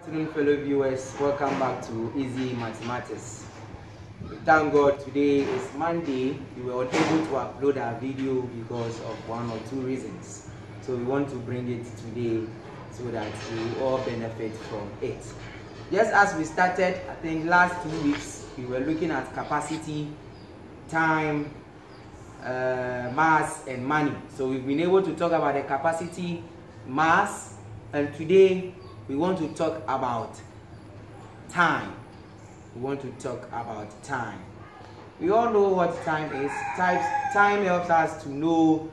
Good afternoon, fellow viewers. Welcome back to Easy Mathematics. We thank God today is Monday. We were unable to upload our video because of one or two reasons. So we want to bring it today so that we all benefit from it. Just as we started, I think last 2 weeks, we were looking at capacity, time, mass, and money. So we've been able to talk about the capacity, mass, and today we want to talk about time. We want to talk about time. We all know what time is. Time helps us to know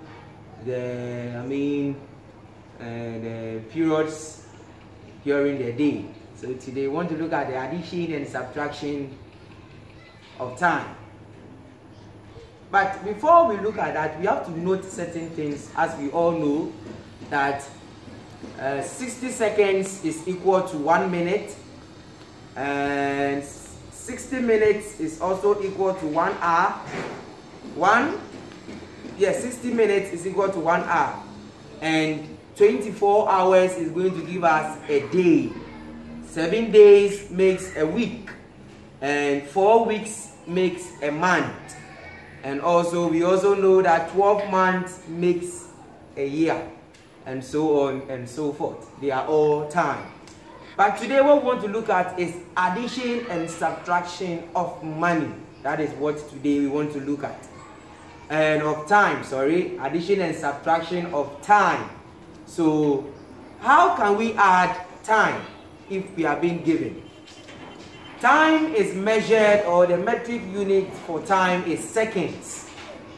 the periods during the day. So today we want to look at the addition and subtraction of time. But before we look at that, we have to note certain things. As we all know that 60 seconds is equal to 1 minute, and 60 minutes is also equal to 1 hour. 60 minutes is equal to 1 hour, and 24 hours is going to give us a day. 7 days makes a week, and 4 weeks makes a month. And also we also know that 12 months makes a year, and so on and so forth. They are all time. But today what we want to look at is addition and subtraction of money. That is what today we want to look at. And of time, addition and subtraction of time. So how can we add time if we are being given? Time is measured, or the metric unit for time is seconds.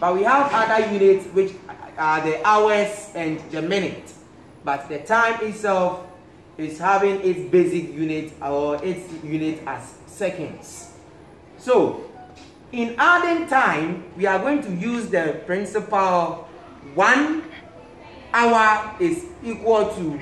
But we have other units which are the hours and the minute. But the time itself is having its basic unit, or its unit as seconds. So in adding time, we are going to use the principle 1 hour is equal to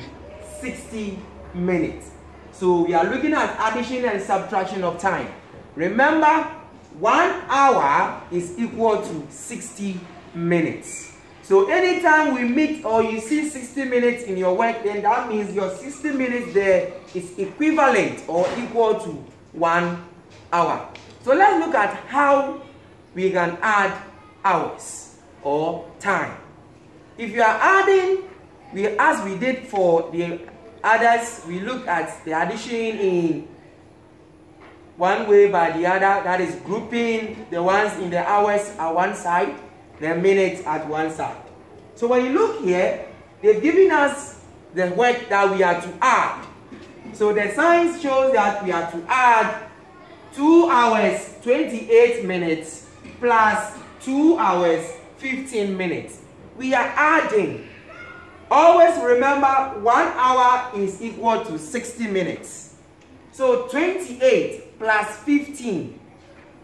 60 minutes. So we are looking at addition and subtraction of time. Remember, 1 hour is equal to 60 minutes. So anytime we meet or you see 60 minutes in your work, then that means your 60 minutes there is equivalent or equal to 1 hour. So let's look at how we can add hours or time. If you are adding, as we did for the others, we look at the addition in one way by the other, that is grouping the ones in the hours at one side, the minutes at one side. So when you look here, they've given us the work that we are to add. So the sign shows that we are to add 2 hours 28 minutes plus 2 hours 15 minutes. We are adding. Always remember, 1 hour is equal to 60 minutes. So 28 plus 15.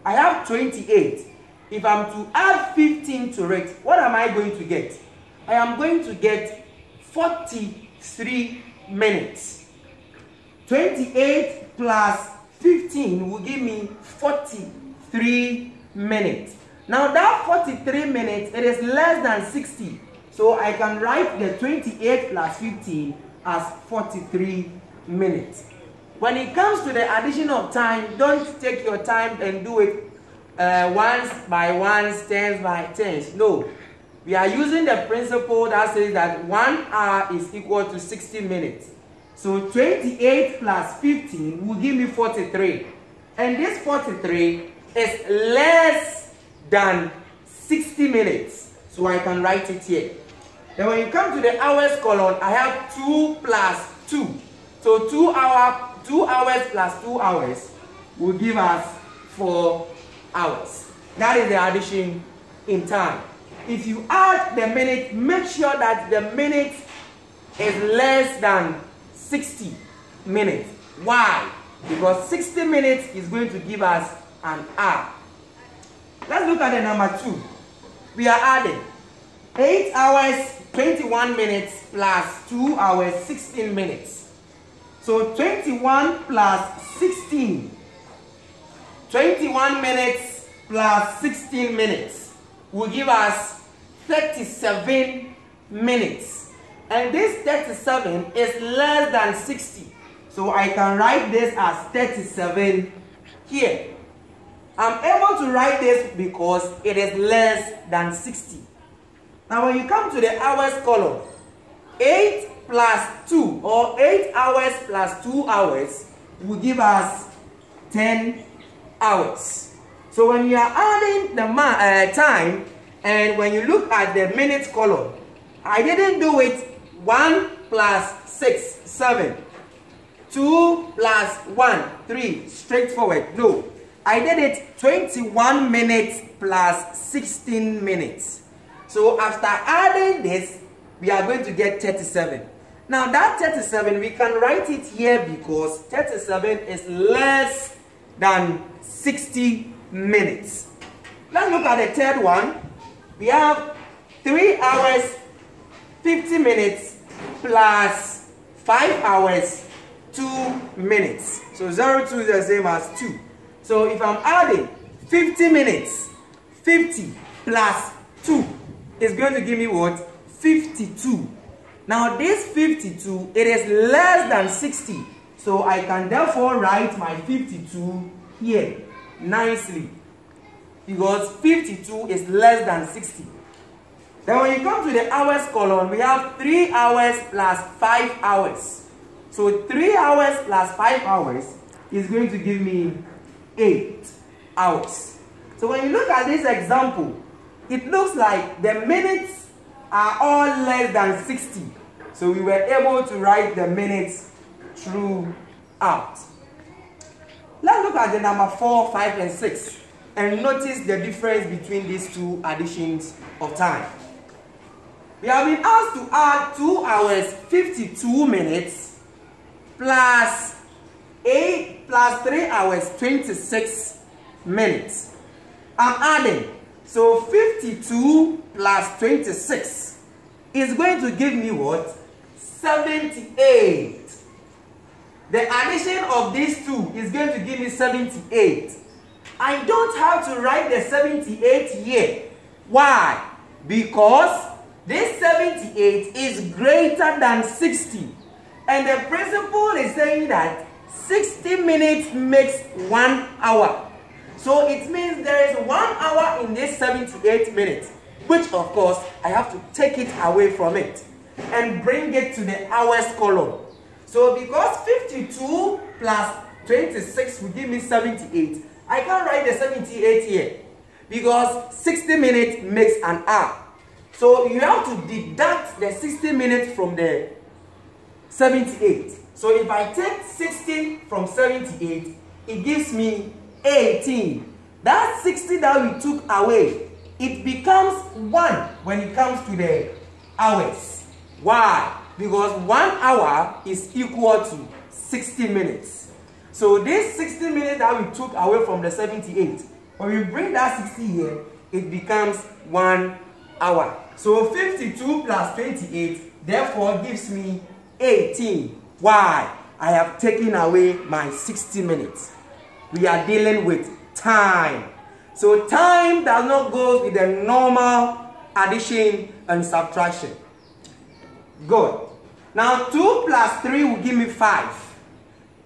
I have 28. If I'm to add 15 to it, what am I going to get? I am going to get 43 minutes. 28 plus 15 will give me 43 minutes. Now that 43 minutes, it is less than 60. So I can write the 28 plus 15 as 43 minutes. When it comes to the addition of time, don't take your time and do it ones by ones, tens by tens. No. We are using the principle that says that 1 hour is equal to 60 minutes. So 28 plus 15 will give me 43. And this 43 is less than 60 minutes. So I can write it here. Then when you come to the hours column, I have 2 plus 2. So 2 hours plus 2 hours will give us 4 hours. That is the addition in time. If you add the minute, make sure that the minute is less than 60 minutes. Why? Because 60 minutes is going to give us an hour. Let's look at the number 2. We are adding 8 hours 21 minutes plus 2 hours 16 minutes. So 21 plus 16. 21 minutes plus 16 minutes will give us 37 minutes. And this 37 is less than 60. So I can write this as 37 here. I'm able to write this because it is less than 60. Now when you come to the hours column, 8 plus 2 or 8 hours plus 2 hours will give us 10 hours. So when you are adding the time, and when you look at the minutes column, I didn't do it 1 plus 6, 7. 2 plus 1, 3, straightforward. No, I did it 21 minutes plus 16 minutes. So after adding this, we are going to get 37. Now that 37, we can write it here because 37 is less than 60 minutes. Let's look at the third one. We have 3 hours, 50 minutes plus 5 hours, 2 minutes. So 0, 2 is the same as 2. So if I'm adding 50 minutes, 50 plus 2 is going to give me what? 52. Now this 52, it is less than 60. So I can therefore write my 52 here nicely. Because 52 is less than 60. Then when you come to the hours column, we have 3 hours plus 5 hours. So 3 hours plus 5 hours is going to give me 8 hours. So when you look at this example, it looks like the minutes are all less than 60. So we were able to write the minutes throughout. Let's look at the number 4, 5, and 6 and notice the difference between these two additions of time. We have been asked to add 2 hours 52 minutes plus 8 plus 3 hours 26 minutes. I'm adding. So 52 plus 26 is going to give me what? 78. The addition of these two is going to give me 78. I don't have to write the 78 here. Why? Because this 78 is greater than 60. And the principle is saying that 60 minutes makes 1 hour. So it means there is 1 hour in this 78 minutes, which of course I have to take it away from it and bring it to the hours column. So because 52 plus 26 will give me 78, I can't write the 78 here because 60 minutes makes an hour. So you have to deduct the 60 minutes from the 78. So if I take 60 from 78, it gives me 18. That 60 that we took away, it becomes 1 when it comes to the hours. Why? Because 1 hour is equal to 60 minutes. So this 60 minutes that we took away from the 78, when we bring that 60 here, it becomes 1 hour. So 52 plus 28 therefore gives me 18. Why? I have taken away my 60 minutes. We are dealing with time. So time does not go with the normal addition and subtraction. Good. Now 2 plus 3 will give me 5.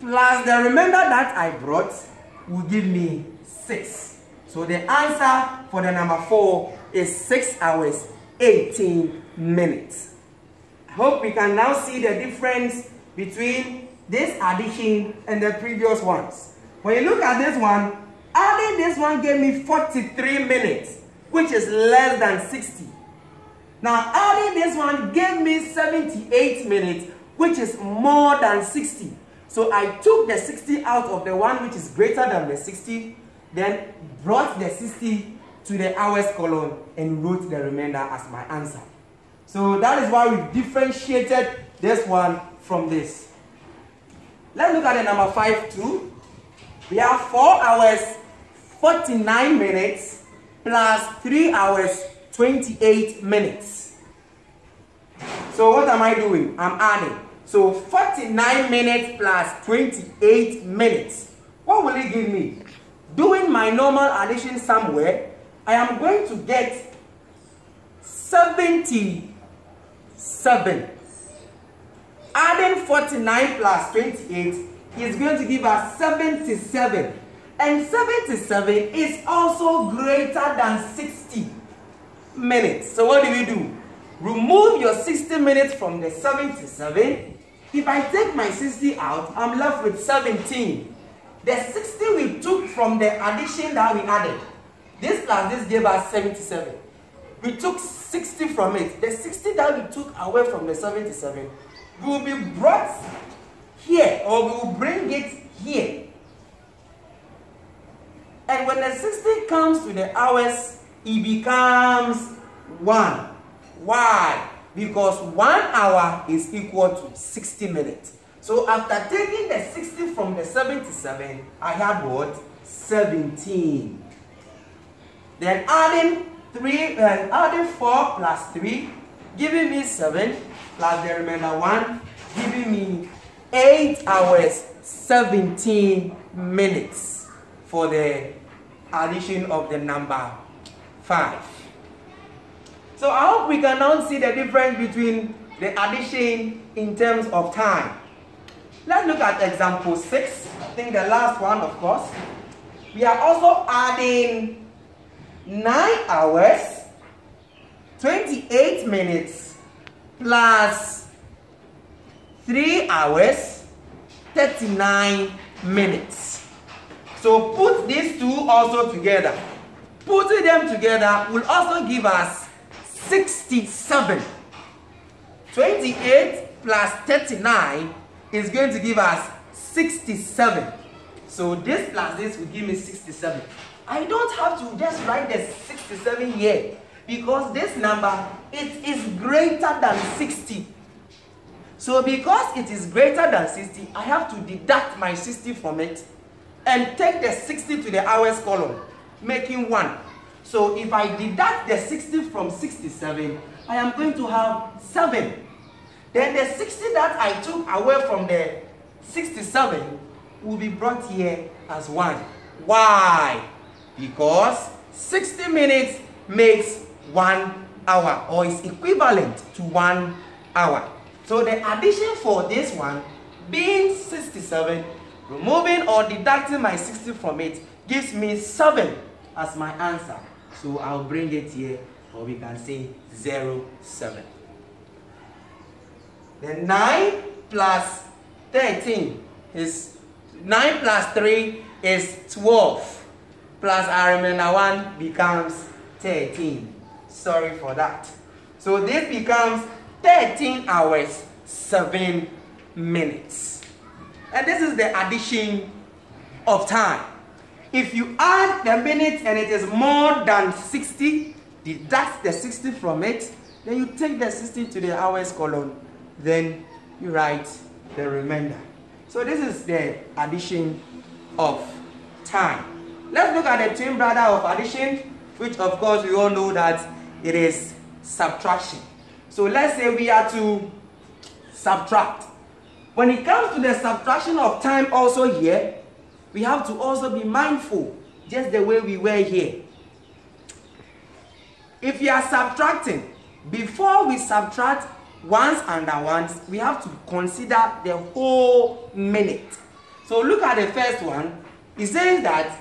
Plus the remainder that I brought will give me 6. So the answer for the number 4 is 6 hours, 18 minutes. I hope we can now see the difference between this addition and the previous ones. When you look at this one, adding this one gave me 43 minutes, which is less than 60. Now adding this one gave me 78 minutes, which is more than 60. So I took the 60 out of the one which is greater than the 60, then brought the 60 to the hours column and wrote the remainder as my answer. So that is why we differentiated this one from this. Let's look at the number 5 too. We have 4 hours, 49 minutes plus 3 hours, 28 minutes. So what am I doing? I'm adding. So 49 minutes plus 28 minutes. What will it give me? Doing my normal addition somewhere, I am going to get 77. Adding 49 plus 28 is going to give us 77. And 77 is also greater than 60 minutes. So what do? Remove your 60 minutes from the 77. If I take my 60 out, I'm left with 17. The 60 we took from the addition that we added. This plus this gave us 77. We took 60 from it. The 60 that we took away from the 77 will be brought here, or we will bring it here. And when the 60 comes to the hours, it becomes 1. Why? Because 1 hour is equal to 60 minutes. So after taking the 60 from the 77, I had what? 17. Then adding 4 plus 3, giving me 7, plus the remainder 1, giving me 8 hours, 17 minutes for the addition of the number 5. So I hope we can now see the difference between the addition in terms of time. Let's look at example 6. I think the last one, of course. We are also adding 9 hours, 28 minutes, plus 3 hours, 39 minutes. So put these two also together. Putting them together will also give us 67. 28 plus 39 is going to give us 67. So this plus this will give me 67. I don't have to just write the 67 here, because this number, it is greater than 60. So because it is greater than 60, I have to deduct my 60 from it and take the 60 to the hours column, making 1. So if I deduct the 60 from 67, I am going to have 7. Then the 60 that I took away from the 67 will be brought here as 1. Why? Because 60 minutes makes 1 hour, or is equivalent to 1 hour. So the addition for this one being 67, removing or deducting my 60 from it, gives me 7 as my answer. So I'll bring it here, or we can say 0, 7. Then 9 plus 13 is 9 plus 3 is 12. Plus our remainder 1 becomes 13. Sorry for that. So this becomes 13 hours, 7 minutes. And this is the addition of time. If you add the minutes and it is more than 60, deduct the 60 from it, then you take the 60 to the hours column, then you write the remainder. So this is the addition of time. Let's look at the twin brother of addition, which of course we all know that it is subtraction. So let's say we are to subtract. When it comes to the subtraction of time also here, we have to also be mindful, just the way we were here. If you are subtracting, before we subtract ones and ones, we have to consider the whole minute. So look at the first one. It says that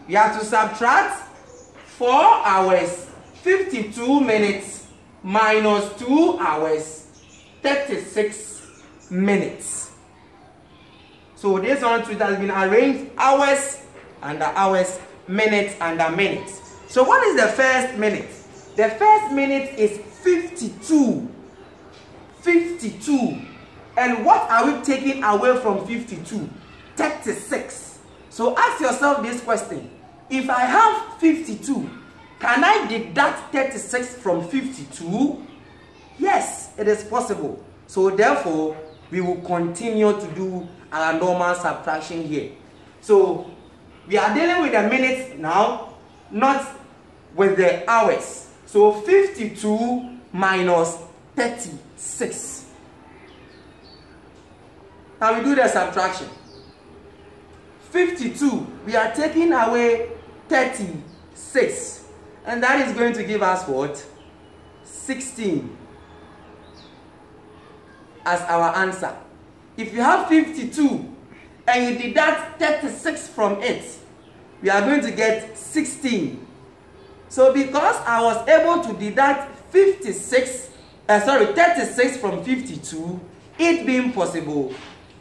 we have to subtract 4 hours, 52 minutes minus 2 hours, 36 minutes. So this one it has been arranged hours under hours, minutes under minutes. So what is the first minute? The first minute is 52. 52. And what are we taking away from 52? 36. So ask yourself this question. If I have 52, can I deduct 36 from 52? Yes, it is possible. So therefore, we will continue to do our normal subtraction here. So we are dealing with the minutes now, not with the hours. So 52 minus 36. Now we do the subtraction. 52, we are taking away 36. And that is going to give us what? 16. as our answer. If you have 52 and you deduct 36 from it, we are going to get 16. So because I was able to deduct 36 from 52, it being possible,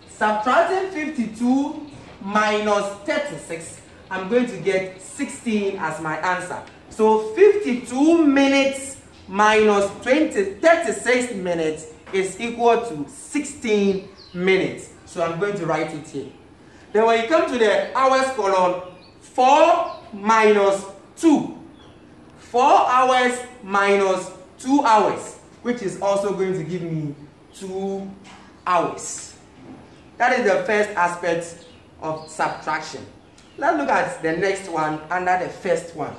subtracting 52 minus 36, I'm going to get 16 as my answer. So 52 minutes minus 36 minutes is equal to 16 minutes. So I'm going to write it here. Then when you come to the hours column, 4 minus 2. 4 hours minus 2 hours, which is also going to give me 2 hours. That is the first aspect of subtraction. Let's look at the next one under the first one.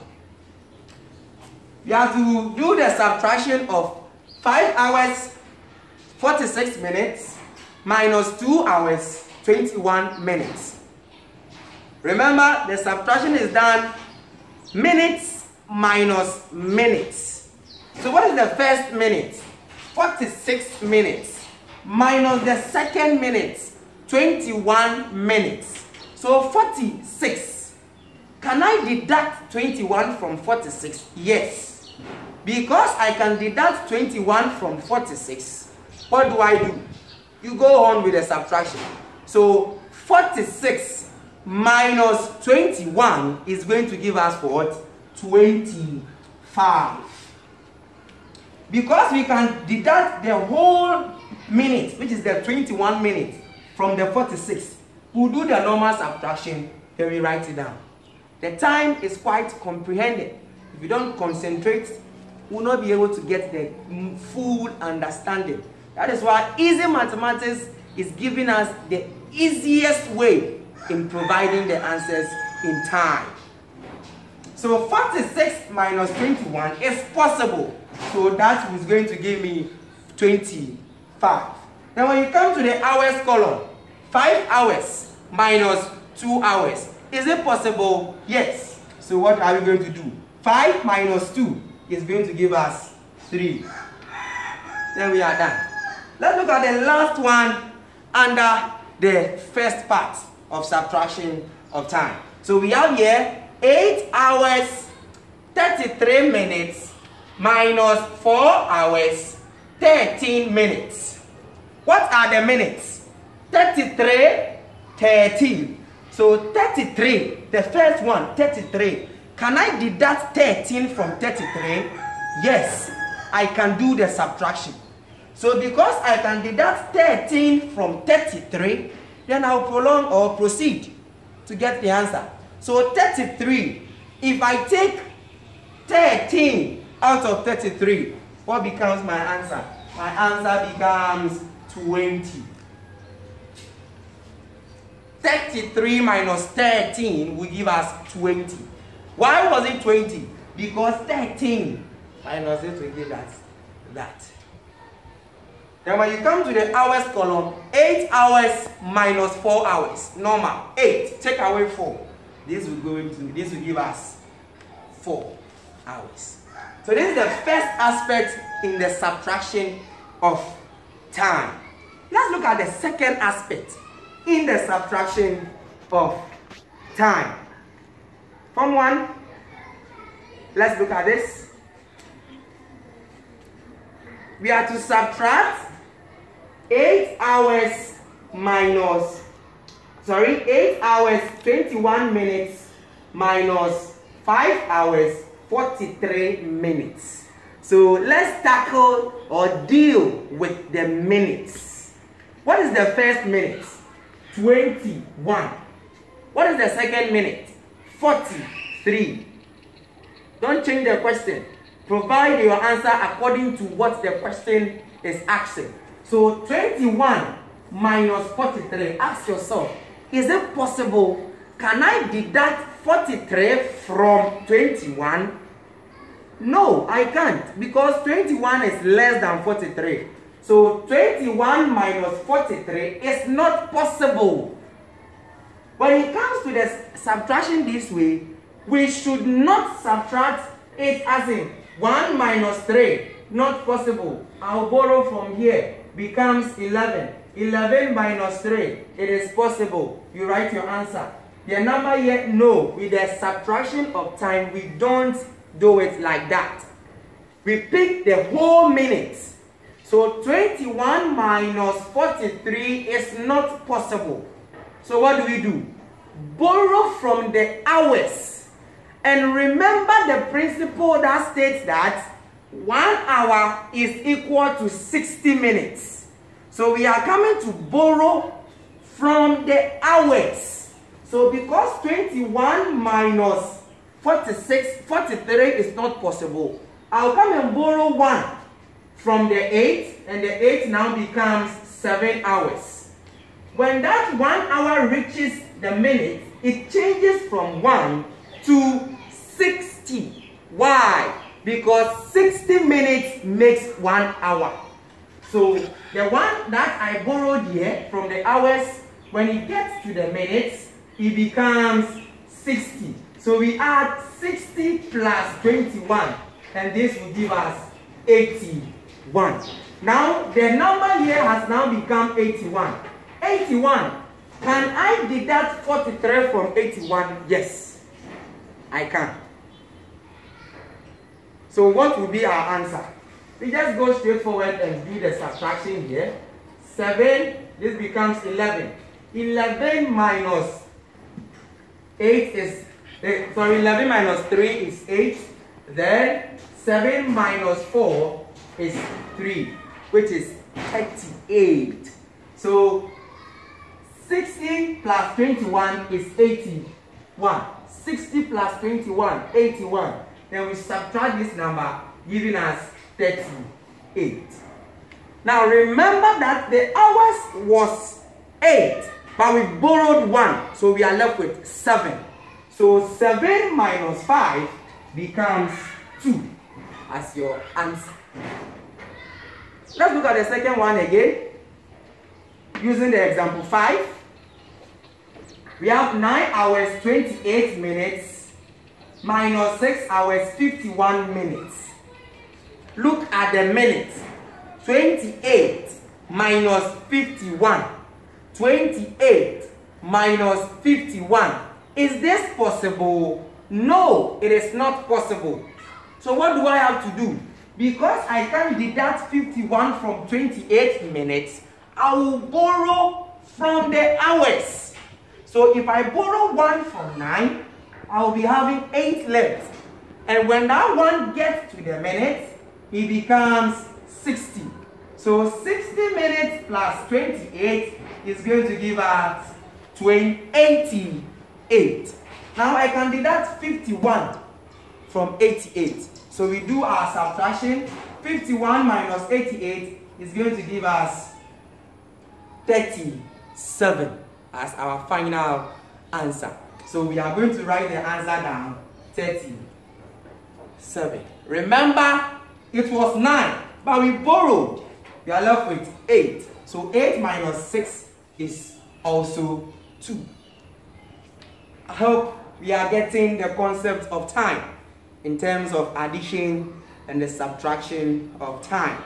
We have to do the subtraction of 5 hours 46 minutes minus 2 hours 21 minutes. Remember, the subtraction is done minutes minus minutes. So what is the first minute? 46 minutes minus the second minute, 21 minutes. So 46. Can I deduct 21 from 46? Yes. Because I can deduct 21 from 46, what do? You go on with the subtraction. So 46 minus 21 is going to give us what? 25. Because we can deduct the whole minute, which is the 21 minutes, from the 46, we'll do the normal subtraction, then we write it down. The time is quite comprehended. If you don't concentrate, you will not be able to get the full understanding. That is why easy mathematics is giving us the easiest way in providing the answers in time. So 46 minus 21 is possible. So that is going to give me 25. Then when you come to the hours column, 5 hours minus 2 hours. Is it possible? Yes. So what are we going to do? 5 minus 2 is going to give us 3. Then we are done. Let's look at the last one under the first part of subtraction of time. So we have here 8 hours 33 minutes minus 4 hours 13 minutes. What are the minutes? 33, 13. So 33, the first one, 33. Can I deduct 13 from 33? Yes, I can do the subtraction. So because I can deduct 13 from 33, then I'll prolong or proceed to get the answer. So 33, if I take 13 out of 33, what becomes my answer? My answer becomes 20. 33 minus 13 will give us 20. Why was it 20? Because 13 minus it will give us that. Then when you come to the hours column, 8 hours minus 4 hours. Normal. 8. Take away 4. This will give us 4 hours. So this is the first aspect in the subtraction of time. Let's look at the second aspect in the subtraction of time. Form 1. Let's look at this. We are to subtract 8 hours 21 minutes minus 5 hours 43 minutes. So let's tackle or deal with the minutes. What is the first minute? 21. What is the second minute? 43. Don't change the question. Provide your answer according to what the question is asking. So 21 minus 43. Ask yourself, is it possible? Can I deduct 43 from 21? No, I can't, because 21 is less than 43. So 21 minus 43 is not possible. When it comes to the subtraction this way, we should not subtract it as in 1 minus 3. Not possible. I'll borrow from here. becomes 11. 11 minus 3. It is possible. You write your answer. The number here, no. With the subtraction of time, we don't do it like that. We pick the whole minute. So 21 minus 43 is not possible. So what do? Borrow from the hours. And remember the principle that states that 1 hour is equal to 60 minutes. So we are coming to borrow from the hours. So because 21 minus 43 is not possible, I'll come and borrow 1 from the 8, and the 8 now becomes 7 hours. When that 1 hour reaches the minute, it changes from 1 to 60. Why? Because 60 minutes makes 1 hour. So the one that I borrowed here from the hours, when it gets to the minutes, it becomes 60. So we add 60 plus 21, and this will give us 81. Now the number here has now become 81. 81. Can I deduct 43 from 81? Yes, I can. So what will be our answer? We just go straight forward and do the subtraction here. 7, this becomes 11. 11 minus 8 is, 11 minus 3 is 8. Then 7 minus 4 is 3, which is 38. So 60 plus 21 is 81. 60 plus 21, 81. Then we subtract this number, giving us 38. Now remember that the hours was 8, but we borrowed 1, so we are left with 7. So 7 minus 5 becomes 2 as your answer. Let's look at the second one again. Using the example 5, we have 9 hours 28 minutes minus 6 hours 51 minutes. Look at the minutes. 28 minus 51. 28 minus 51. Is this possible? No, it is not possible. So what do I have to do? Because I can deduct 51 from 28 minutes, I will borrow from the hours. So if I borrow 1 from 9, I will be having 8 left. And when that one gets to the minutes, it becomes 60. So 60 minutes plus 28 is going to give us 88. Now I can deduct 51 from 88. So we do our subtraction. 51 minus 88 is going to give us 37 as our final answer. So we are going to write the answer down, 37. Remember, it was 9, but we borrowed. We are left with 8. So 8 minus 6 is also 2. I hope we are getting the concept of time in terms of addition and the subtraction of time.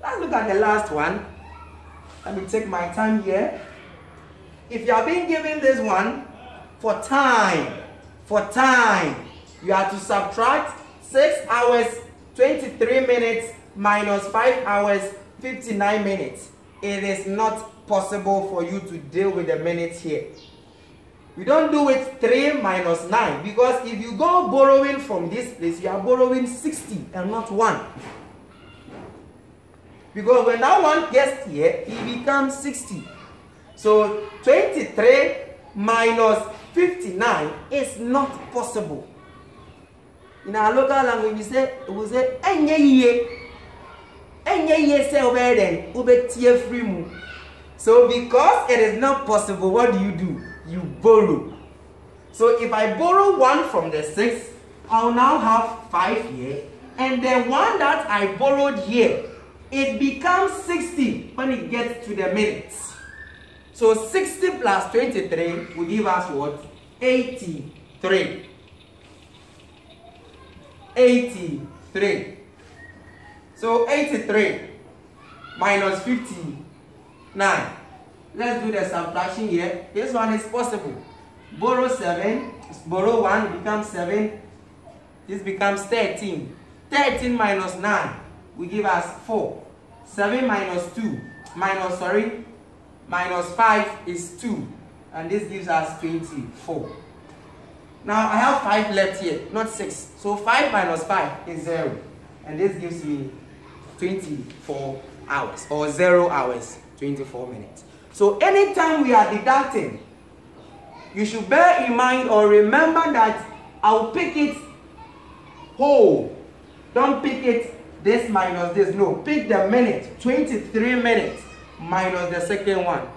Let's look at the last one. Let me take my time here. If you are being given this one for time, you have to subtract 6 hours 23 minutes minus 5 hours 59 minutes. It is not possible for you to deal with the minutes here. We don't do it 3 minus 9, because if you go borrowing from this place, you are borrowing 60 and not 1. Because when that one gets here, it becomes 60. So 23 minus 59 is not possible. In our local language, we say so because it is not possible, what do? You borrow. So if I borrow 1 from the 6, I'll now have 5 here. And the one that I borrowed here, it becomes 60 when it gets to the minutes. So 60 plus 23 will give us what? 83. 83. So 83. minus 59. Let's do the subtraction here. This one is possible. Borrow 7, borrow 1, it becomes 7. This becomes 13. 13 minus 9 will give us 4. 7 minus 2, minus 5 is 2. And this gives us 24. Now I have 5 left here, not 6. So 5 minus 5 is 0. And this gives me 24 hours, or 0 hours, 24 minutes. So anytime we are deducting, you should bear in mind or remember that I'll pick it whole. Don't pick it this minus this. No, pick the minute, 23 minutes minus the second one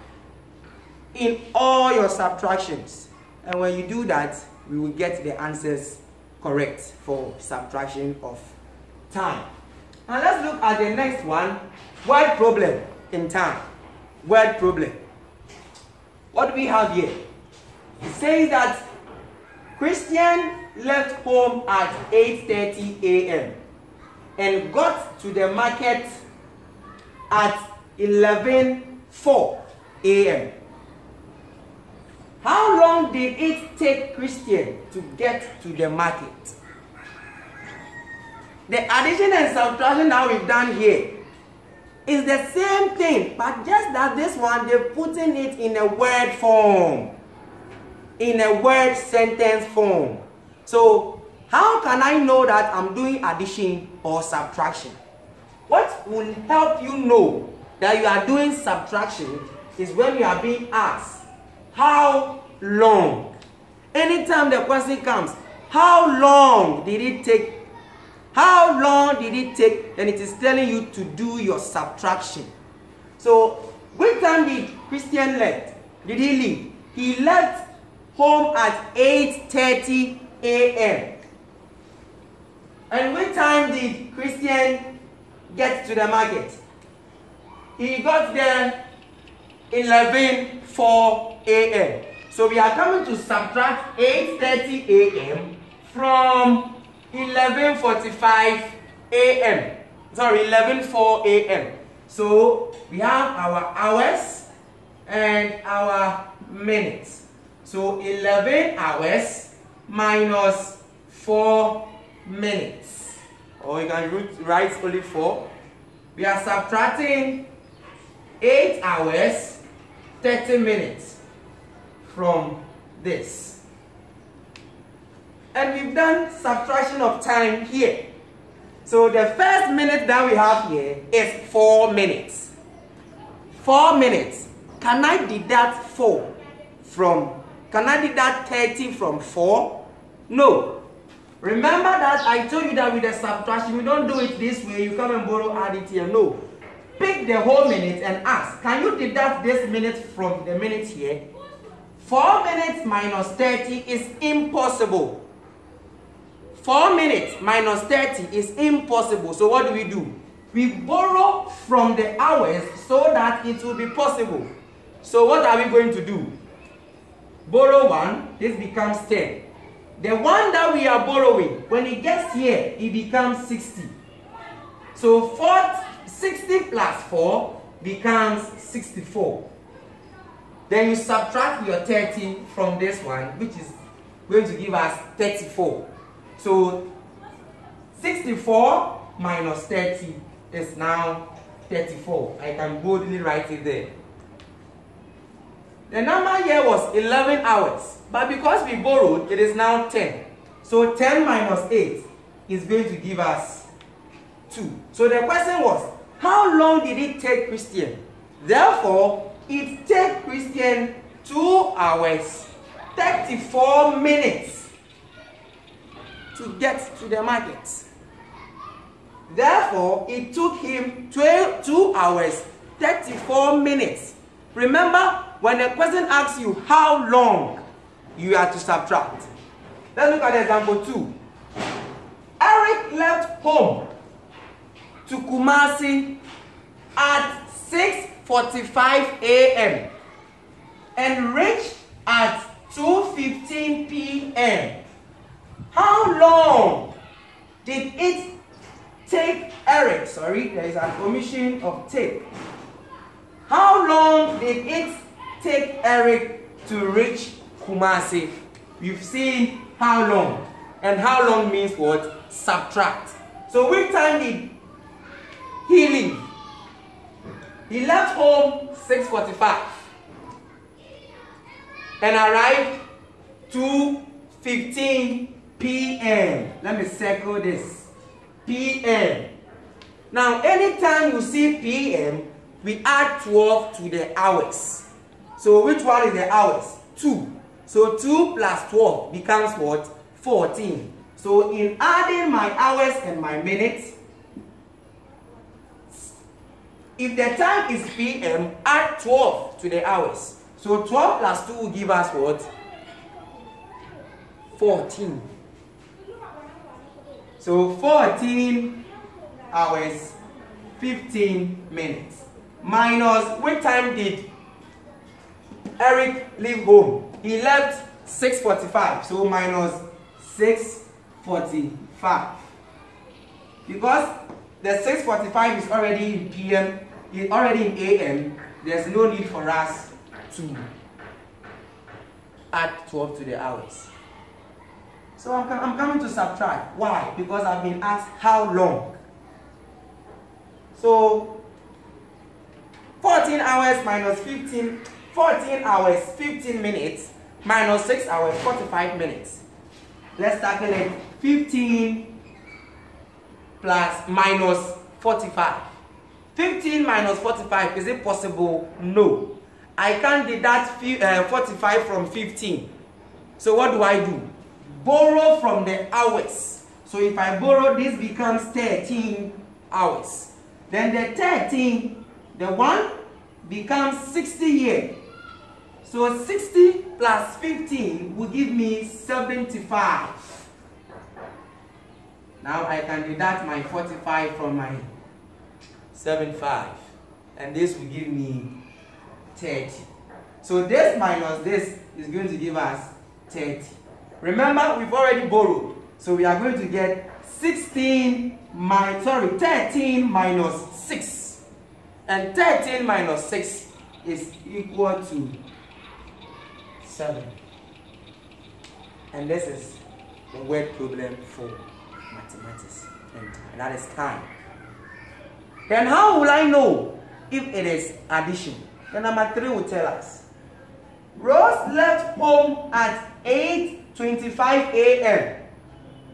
in all your subtractions. And when you do that, we will get the answers correct for subtraction of time. Now let's look at the next one, word problem in time. Word problem. What do we have here? It says that Christian left home at 8:30 a.m. and got to the market at 11:04 a.m. How long did it take Christian to get to the market? The addition and subtraction that we've done here is the same thing, but just that this one, they're putting it in a word form, in a word sentence form. So how can I know that I'm doing addition or subtraction? What will help you know that you are doing subtraction is when you are being asked, how long? Anytime the question comes, how long did it take? How long did it take? Then it is telling you to do your subtraction. So, which time did Christian left? Did he leave? He left home at 8:30 a.m. And which time did Christian get to the market? He got there 11:04 a.m. So we are coming to subtract 8:30 a.m. from 11:45 a.m. Sorry, 11:04 a.m. So we have our hours and our minutes. So 11 hours minus 4 minutes. Or you can write only 4. We are subtracting 8 hours 30 minutes from this. And we've done subtraction of time here. So the first minute that we have here is 4 minutes. 4 minutes. Can I deduct 4 from, can I deduct 30 from 4? No. Remember that I told you that with the subtraction, we don't do it this way. You come and borrow, add it here. No. Pick the whole minute and ask, can you deduct this minute from the minute here? 4 minutes minus 30 is impossible. 4 minutes minus 30 is impossible. So what do? We borrow from the hours so that it will be possible. So what are we going to do? Borrow 1, this becomes 10. The one that we are borrowing, when it gets here, it becomes 60. So 60 plus 4 becomes 64. Then you subtract your 30 from this one, which is going to give us 34. So 64 minus 30 is now 34. I can boldly write it there. The number here was 11 hours. But because we borrowed, it is now 10. So 10 minus 8 is going to give us 2. So the question was, how long did it take Christian? Therefore, it takes Christian 2 hours, 34 minutes to get to the market. Therefore, it took him 2 hours, 34 minutes. Remember, when the question asks you how long, you have to subtract. Let's look at example 2. Eric left home to Kumasi at 6:45 a.m. and reached at 2:15 p.m. How long did it take Eric sorry, there is an omission of take. How long did it take Eric to reach Kumasi? We've seen how long, and how long means what? Subtract. So which time did he leave? He left home 6:45 and arrived 2:15 p.m. Let me circle this. p.m. Now, anytime you see p.m., we add 12 to the hours. So which one is the hours? 2. So 2 plus 12 becomes what? 14. So in adding my hours and my minutes, if the time is p.m., add 12 to the hours. So 12 plus 2 will give us what? 14. So 14 hours, 15 minutes. Minus, what time did Eric leave home? He left 6:45. So minus 6:45. Because the 6:45 is already in PM, is already in AM, there's no need for us to add 12 to the hours. So I'm coming to subtract. Why? Because I've been asked how long. So 14 hours minus 15, 14 hours 15 minutes minus 6 hours 45 minutes. Let's calculate 15 plus minus 45. 15 minus 45, is it possible? No. I can't deduct 45 from 15. So what do? Borrow from the hours. So if I borrow, this becomes 13 hours. Then the 13, the 1 becomes 60 here. So 60 plus 15 will give me 75. Now I can deduct my 45 from my 75. And this will give me 30. So this minus this is going to give us 30. Remember, we've already borrowed. So we are going to get 13 minus 6. And 13 minus 6 is equal to 7. And this is the word problem for mathematics. And that is time. Then how will I know if it is addition? Then number 3 will tell us. Rose left home at 8:25 a.m.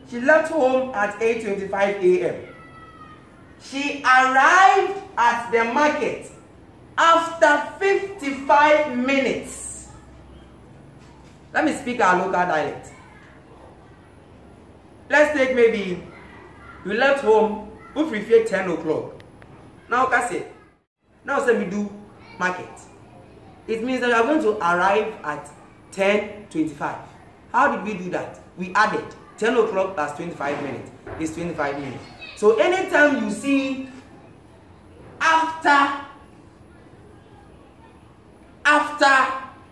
She left home at 8:25 a.m. She arrived at the market after 55 minutes. Let me speak our local dialect. Let's take maybe you left home, we prefer 10 o'clock. Now, now say we do market. It means that we are going to arrive at 10:25. How did we do that? We added 10 o'clock plus 25 minutes is 25 minutes. So anytime you see after,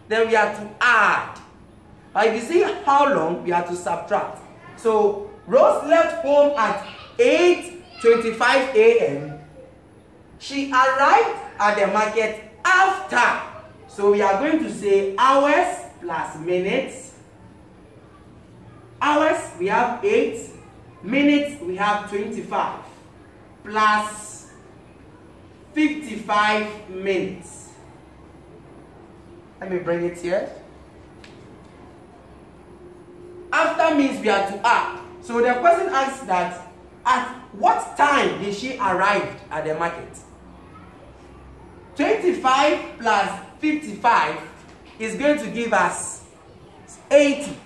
then we have to add. But if you see how long, we have to subtract. So Rose left home at 8:25 a.m. She arrived at the market after. So we are going to say hours plus minutes. Hours, we have 8. Minutes, we have 25. Plus 55 minutes. Let me bring it here. After means we have to add. So the question asks that, at what time did she arrive at the market? 25 plus 55 is going to give us 80.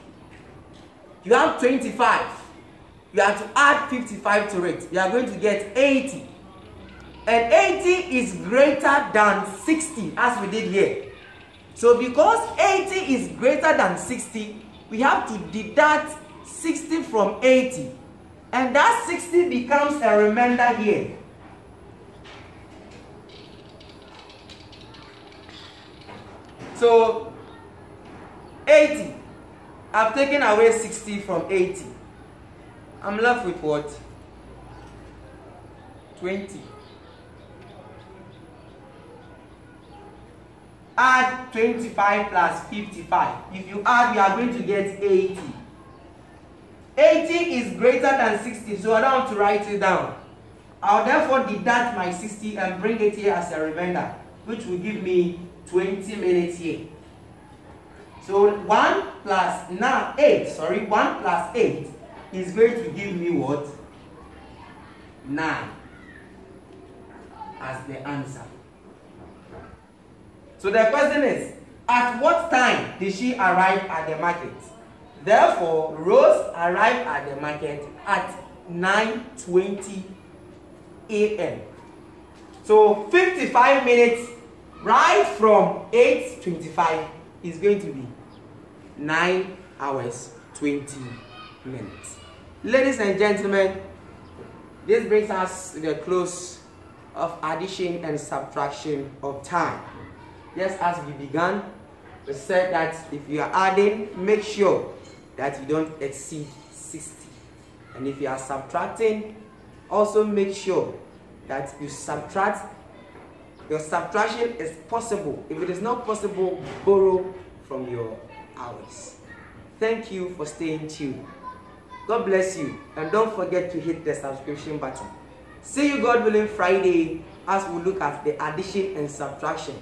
You have 25. You have to add 55 to it. You are going to get 80. And 80 is greater than 60, as we did here. So because 80 is greater than 60, we have to deduct 60 from 80. And that 60 becomes a remainder here. So 80. I've taken away 60 from 80. I'm left with what? 20. Add 25 plus 55. If you add, you are going to get 80. 80 is greater than 60, so I don't have to write it down. I'll therefore deduct my 60 and bring it here as a remainder, which will give me 20 minutes here. So 1 plus 1 plus 8 is going to give me what? 9 as the answer. So the question is, at what time did she arrive at the market? Therefore, Rose arrived at the market at 9:20 a.m. So 55 minutes right from 8:25 is going to be 9 hours 20 minutes. Ladies and gentlemen, this brings us to the close of addition and subtraction of time. Just as we began, we said that if you are adding, make sure that you don't exceed 60. And if you are subtracting, also make sure that you subtract. Your subtraction is possible. If it is not possible, borrow from your hours. Thank you for staying tuned. God bless you. And don't forget to hit the subscription button. See you, God willing, Friday as we look at the addition and subtraction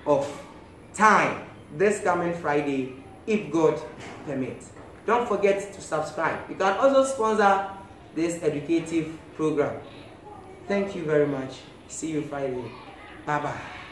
of time this coming Friday, if God permits. Don't forget to subscribe. You can also sponsor this educative program. Thank you very much. See you Friday. Bye bye.